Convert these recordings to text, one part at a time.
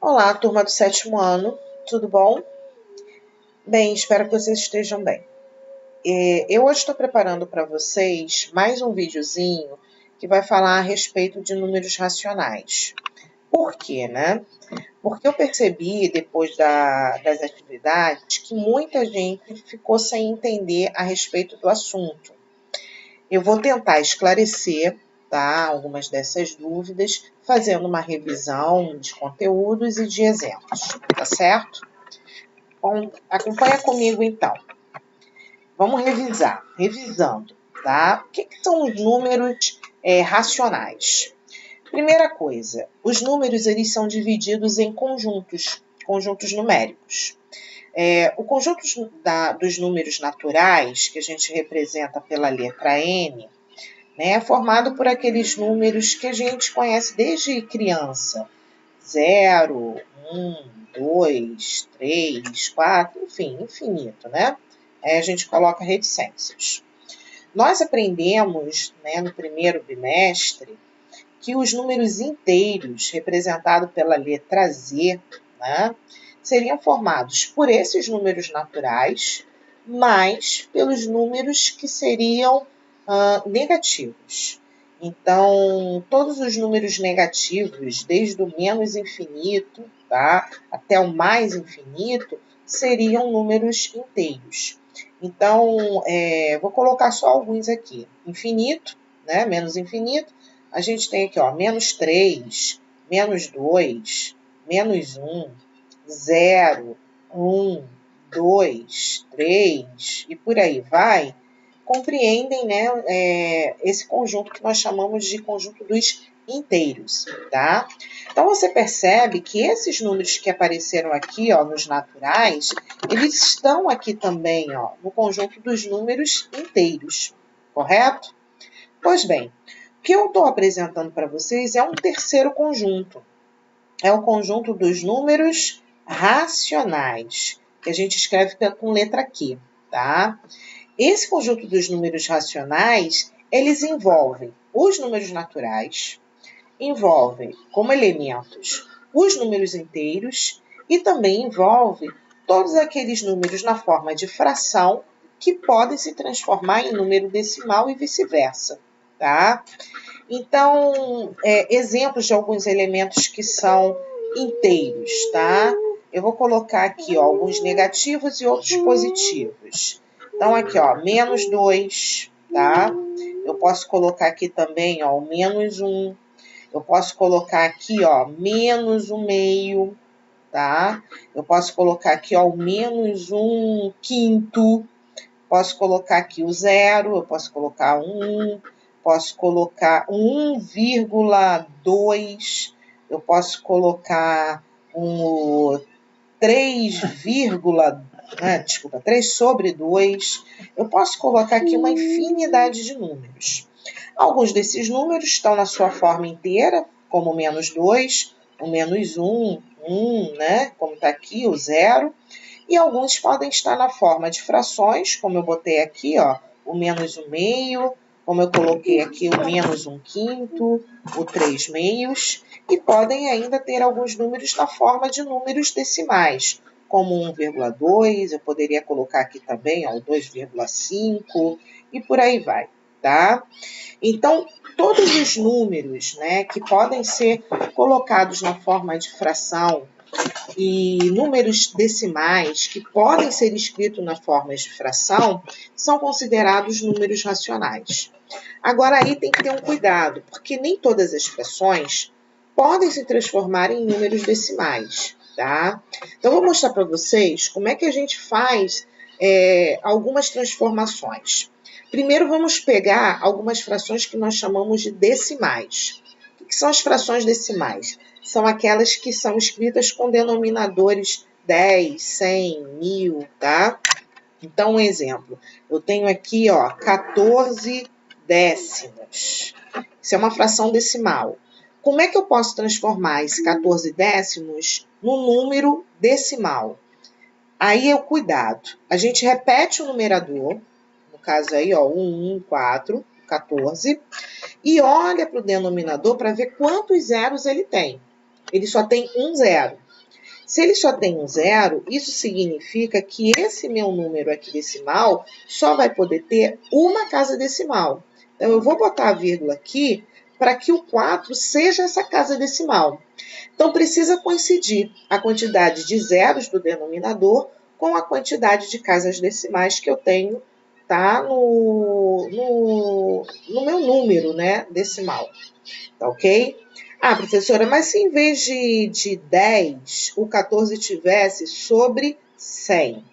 Olá, turma do 7º ano, tudo bom? Bem, espero que vocês estejam bem. Eu hoje estou preparando para vocês mais um videozinho que vai falar a respeito de números racionais. Por quê, né? Porque eu percebi, depois das atividades, que muita gente ficou sem entender a respeito do assunto. Eu vou tentar esclarecer, tá, algumas dessas dúvidas, fazendo uma revisão de conteúdos e de exemplos, tá certo? Bom, acompanha comigo então. Vamos revisando, tá? O que são os números racionais? Primeira coisa, os números eles são divididos em conjuntos numéricos. O conjunto dos números naturais, que a gente representa pela letra N, né, é formado por aqueles números que a gente conhece desde criança. 0, 1, 2, 3, 4, enfim, infinito, né? Aí a gente coloca reticências. Nós aprendemos, né, no primeiro bimestre, que os números inteiros, representados pela letra Z, né, seriam formados por esses números naturais, mais pelos números que seriam negativos. Então, todos os números negativos, desde o menos infinito, tá, até o mais infinito, seriam números inteiros. Então, vou colocar só alguns aqui. Infinito, né, menos infinito, a gente tem aqui, ó, menos 3, menos 2, menos 1, 0, 1, 2, 3 e por aí vai, compreendem, né, esse conjunto que nós chamamos de conjunto dos inteiros, tá? Então, você percebe que esses números que apareceram aqui, ó, nos naturais, eles estão aqui também, ó, no conjunto dos números inteiros, correto? Pois bem, o que eu estou apresentando para vocês é um terceiro conjunto. É o conjunto dos números racionais, que a gente escreve com letra Q, tá? Esse conjunto dos números racionais, eles envolvem os números naturais, envolvem como elementos os números inteiros e também envolve todos aqueles números na forma de fração que podem se transformar em número decimal e vice-versa, tá? Então, exemplos de alguns elementos que são inteiros, tá? Eu vou colocar aqui, ó, alguns negativos e outros positivos. Então, aqui, ó, menos 2, tá? Eu posso colocar aqui também, ó, o menos 1. Eu posso colocar aqui, ó, menos 1 meio, tá? Eu posso colocar aqui, ó, o menos 1 quinto. Posso colocar aqui o 0, eu posso colocar 1, posso colocar 1,2, eu posso colocar um 3, 3 sobre 2. Eu posso colocar aqui uma infinidade de números. Alguns desses números estão na sua forma inteira, como o menos 2, o menos 1, 1, né? Como está aqui, o 0. E alguns podem estar na forma de frações, como eu botei aqui, ó, o menos 1 meio, como eu coloquei aqui o menos 1 quinto, o 3 meios, e podem ainda ter alguns números na forma de números decimais, como 1,2, eu poderia colocar aqui também, ó, o 2,5, e por aí vai, tá? Então, todos os números, né, que podem ser colocados na forma de fração e números decimais que podem ser escritos na forma de fração são considerados números racionais. Agora, aí tem que ter um cuidado, porque nem todas as frações podem se transformar em números decimais, tá? Então, eu vou mostrar para vocês como é que a gente faz algumas transformações. Primeiro, vamos pegar algumas frações que nós chamamos de decimais. O que são as frações decimais? São aquelas que são escritas com denominadores 10, 100, 1000, tá? Então, um exemplo. Eu tenho aqui, ó, 14 décimos. Isso é uma fração decimal. Como é que eu posso transformar esse 14 décimos num número decimal? Aí é o cuidado. A gente repete o numerador, no caso aí, ó, 1, 1, 4, 14, e olha para o denominador para ver quantos zeros ele tem. Ele só tem um zero. Se ele só tem um zero, isso significa que esse meu número aqui decimal só vai poder ter uma casa decimal. Então, eu vou botar a vírgula aqui para que o 4 seja essa casa decimal. Então, precisa coincidir a quantidade de zeros do denominador com a quantidade de casas decimais que eu tenho, tá, no meu número, né, decimal. Tá ok? Ah, professora, mas se em vez de 10, o 14 tivesse sobre 100?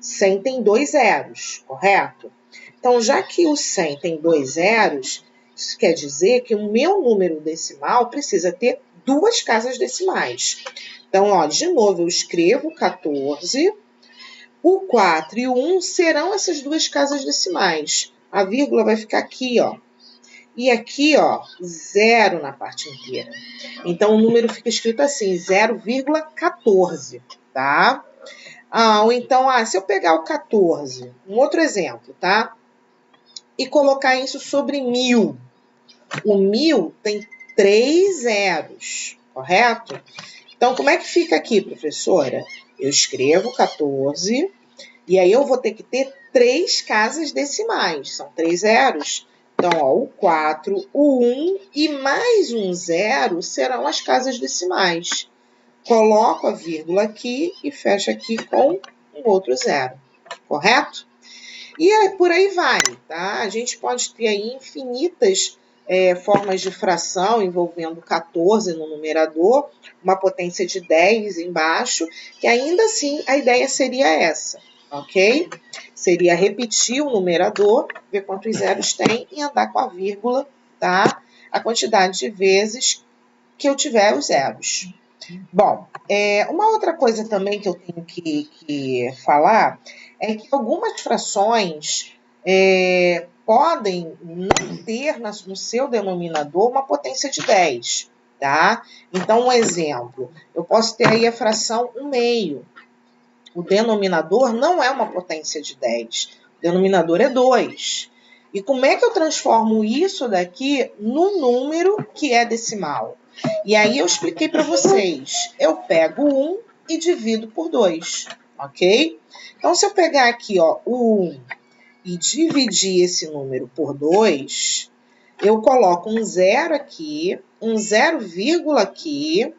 100 tem 2 zeros, correto? Então, já que o 100 tem 2 zeros, isso quer dizer que o meu número decimal precisa ter duas casas decimais. Então, ó, de novo, eu escrevo 14, o 4 e o 1 serão essas duas casas decimais. A vírgula vai ficar aqui, ó. E aqui, ó, 0 na parte inteira. Então, o número fica escrito assim, 0,14, tá? Ou então, se eu pegar o 14, um outro exemplo, tá? E colocar isso sobre 1000. O 1000 tem 3 zeros, correto? Então, como é que fica aqui, professora? Eu escrevo 14, e aí eu vou ter que ter 3 casas decimais, são 3 zeros. Então, ó, o 4, o 1 e mais um zero serão as casas decimais. Coloco a vírgula aqui e fecho aqui com um outro zero, correto? E aí, por aí vai, tá? A gente pode ter aí infinitas formas de fração envolvendo 14 no numerador, uma potência de 10 embaixo, que ainda assim a ideia seria essa, ok? Seria repetir o numerador, ver quantos zeros tem e andar com a vírgula, tá? A quantidade de vezes que eu tiver os zeros. Bom, uma outra coisa também que eu tenho que falar é que algumas frações podem não ter no seu denominador uma potência de 10, tá? Então, um exemplo, eu posso ter aí a fração 1/2. O denominador não é uma potência de 10, o denominador é 2. E como é que eu transformo isso daqui num número que é decimal? E aí eu expliquei para vocês. Eu pego 1 e divido por 2, ok? Então, se eu pegar aqui, ó, o 1 e dividir esse número por 2, eu coloco um zero aqui, um 0, aqui,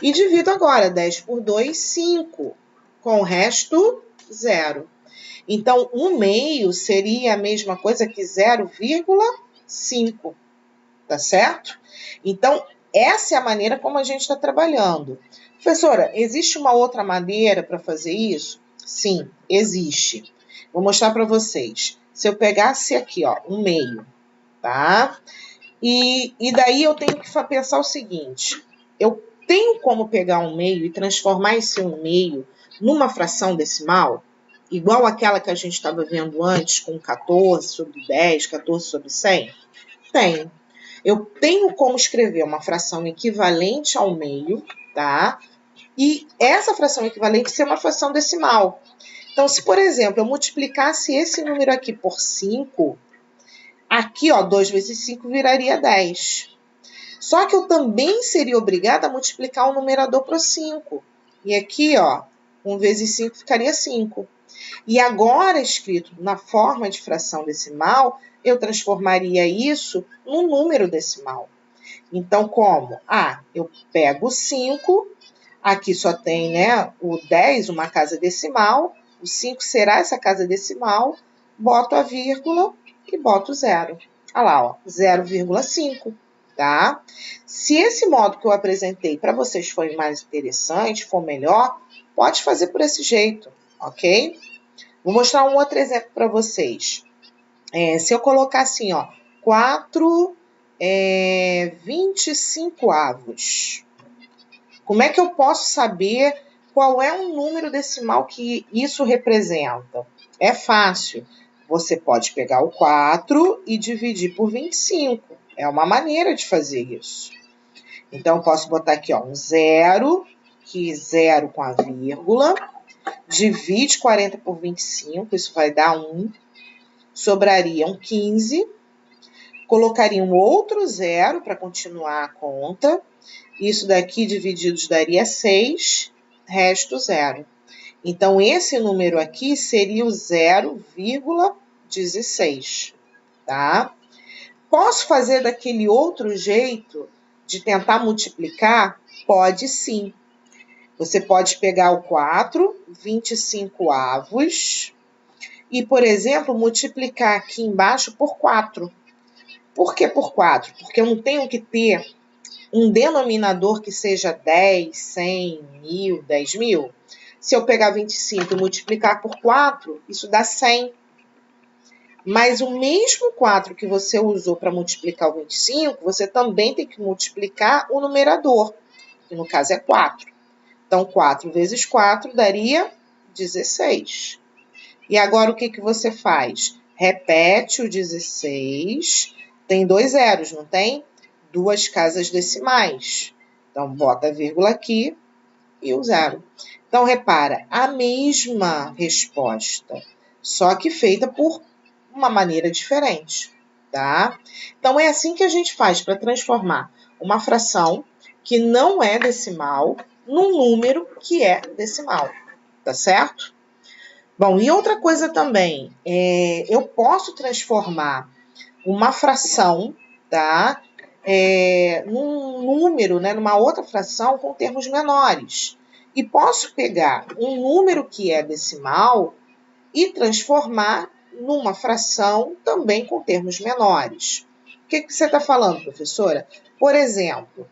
e divido agora 10 por 2, 5. Com o resto, 0. Então, 1/2 seria a mesma coisa que 0,5, tá certo? Então, essa é a maneira como a gente está trabalhando. Professora, existe uma outra maneira para fazer isso? Sim, existe. Vou mostrar para vocês. Se eu pegasse aqui, ó, 1/2, tá? E daí eu tenho que pensar o seguinte, eu tenho como pegar 1/2 e transformar esse 1/2 numa fração decimal, igual aquela que a gente estava vendo antes, com 14 sobre 10, 14 sobre 100? Tenho. Eu tenho como escrever uma fração equivalente ao meio, tá? E essa fração equivalente ser uma fração decimal. Então, se, por exemplo, eu multiplicasse esse número aqui por 5, aqui, ó, 2 vezes 5 viraria 10. Só que eu também seria obrigada a multiplicar o numerador por 5. E aqui, ó, 1 vezes 5 ficaria 5. E agora, escrito na forma de fração decimal, eu transformaria isso num número decimal. Então, como? Eu pego o 5, aqui só tem, né, o 10, uma casa decimal, o 5 será essa casa decimal, boto a vírgula e boto o zero. Olha lá, ó, 0,5, tá? Se esse modo que eu apresentei para vocês for mais interessante, for melhor, pode fazer por esse jeito, ok? Vou mostrar um outro exemplo para vocês. Se eu colocar assim, ó, 4 25avos. Como é que eu posso saber qual é o número decimal que isso representa? É fácil. Você pode pegar o 4 e dividir por 25. É uma maneira de fazer isso. Então, eu posso botar aqui, ó, um 0, que 0 com a vírgula, divide 40 por 25, isso vai dar 1, sobraria um 15, colocaria um outro 0 para continuar a conta, isso daqui divididos daria 6, resto 0. Então, esse número aqui seria o 0,16, tá? Posso fazer daquele outro jeito de tentar multiplicar? Pode sim. Você pode pegar o 4, 25 avos, e, por exemplo, multiplicar aqui embaixo por 4. Por que por 4? Porque eu não tenho que ter um denominador que seja 10, 100, 1000, 10.000. Se eu pegar 25 e multiplicar por 4, isso dá 100. Mas o mesmo 4 que você usou para multiplicar o 25, você também tem que multiplicar o numerador, que no caso é 4. Então, 4 vezes 4 daria 16. E agora o que você faz? Repete o 16. Tem 2 zeros, não tem? 2 casas decimais. Então, bota a vírgula aqui e o 0. Então, repara, a mesma resposta, só que feita por uma maneira diferente, tá? Então, é assim que a gente faz para transformar uma fração que não é decimal num número que é decimal, tá certo? Bom, e outra coisa também, eu posso transformar uma fração, tá? Num número, né, numa outra fração com termos menores. E posso pegar um número que é decimal e transformar numa fração também com termos menores. O que você está falando, professora? Por exemplo,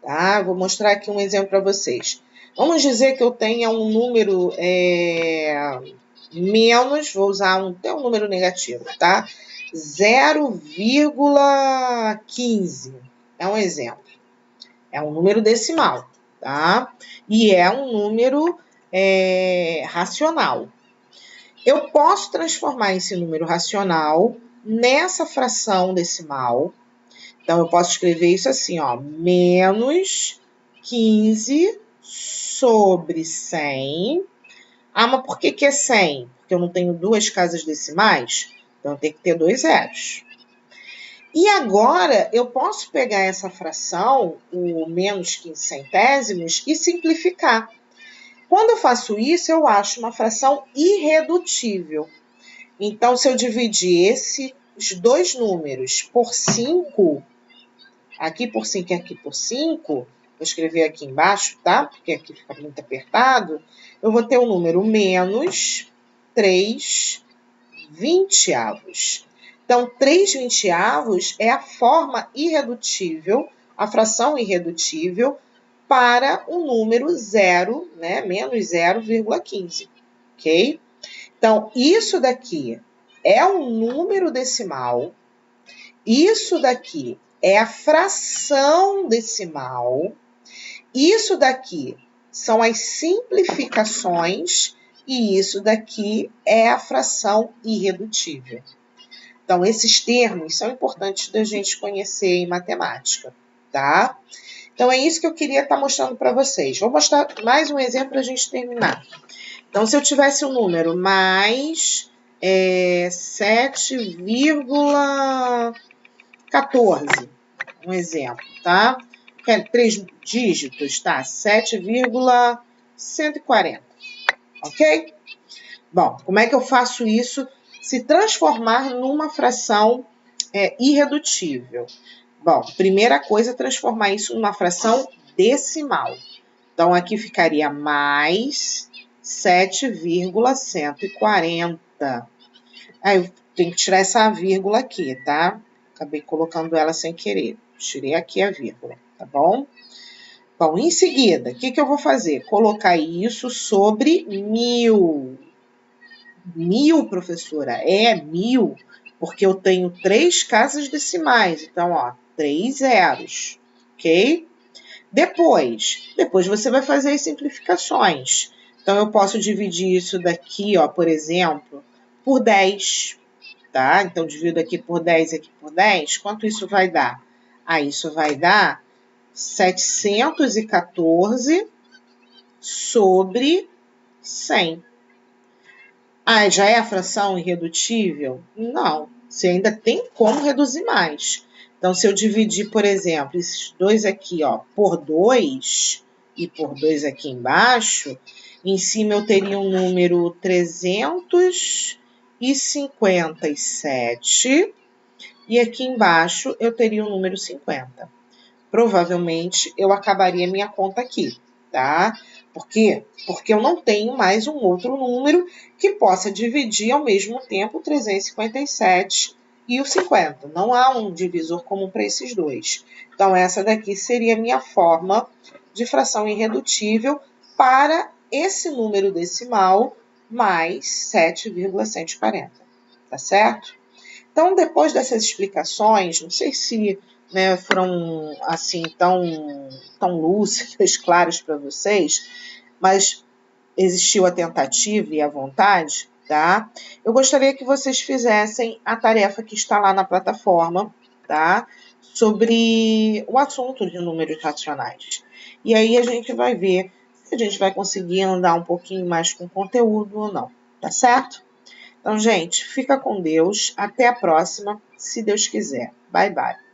tá? Vou mostrar aqui um exemplo para vocês. Vamos dizer que eu tenha um número menos, vou usar até um número negativo, tá? 0,15 é um exemplo. É um número decimal, tá? E é um número racional. Eu posso transformar esse número racional nessa fração decimal. Então, eu posso escrever isso assim, ó, menos 15 sobre 100. Ah, mas por que é 100? Porque eu não tenho 2 casas decimais, então eu tenho que ter 2 zeros. E agora, eu posso pegar essa fração, o menos 15 centésimos, e simplificar. Quando eu faço isso, eu acho uma fração irredutível. Então, se eu dividir esses dois números por 5, aqui por 5 e aqui por 5, vou escrever aqui embaixo, tá? Porque aqui fica muito apertado. Eu vou ter o número menos 3 vinte-avos. Então, 3 vinte-avos é a forma irredutível, a fração irredutível, para o número 0, né? Menos 0,15, ok? Então, isso daqui é um número decimal, isso daqui é a fração decimal, isso daqui são as simplificações e isso daqui é a fração irredutível. Então, esses termos são importantes da gente conhecer em matemática, tá? Então, é isso que eu queria estar mostrando para vocês. Vou mostrar mais um exemplo para a gente terminar. Então, se eu tivesse um número mais 7,14, um exemplo, tá? 3 dígitos, tá? 7,140, ok? Bom, como é que eu faço isso? Se transformar numa fração irredutível. Bom, primeira coisa é transformar isso numa fração decimal. Então, aqui ficaria mais 7,140. Aí, eu tenho que tirar essa vírgula aqui, tá? Acabei colocando ela sem querer. Tirei aqui a vírgula, tá bom? Bom, em seguida, o que eu vou fazer? Colocar isso sobre 1000. 1000, professora, é 1000, porque eu tenho 3 casas decimais. Então, ó, 3 zeros, ok? Depois você vai fazer as simplificações. Então, eu posso dividir isso daqui, ó, por exemplo, por 10, tá? Então, divido aqui por 10 e aqui por 10. Quanto isso vai dar? Ah, isso vai dar 714 sobre 100. Ah, já é a fração irredutível? Não, você ainda tem como reduzir mais. Então, se eu dividir, por exemplo, esses dois aqui, ó, por 2, e por 2 aqui embaixo, em cima eu teria um número 357 e aqui embaixo eu teria o número 50. Provavelmente eu acabaria minha conta aqui, tá? Por quê? Porque eu não tenho mais um outro número que possa dividir ao mesmo tempo o 357 e o 50. Não há um divisor comum para esses dois. Então, essa daqui seria a minha forma de fração irredutível para esse número decimal mais 7,140. Tá certo? Então, depois dessas explicações, não sei se foram assim tão lúcidas, claras para vocês, mas existiu a tentativa e a vontade, tá? Eu gostaria que vocês fizessem a tarefa que está lá na plataforma, tá? Sobre o assunto de números racionais. E aí a gente vai ver se a gente vai conseguir andar um pouquinho mais com conteúdo ou não, tá certo? Então, gente, fica com Deus. Até a próxima, se Deus quiser. Bye, bye.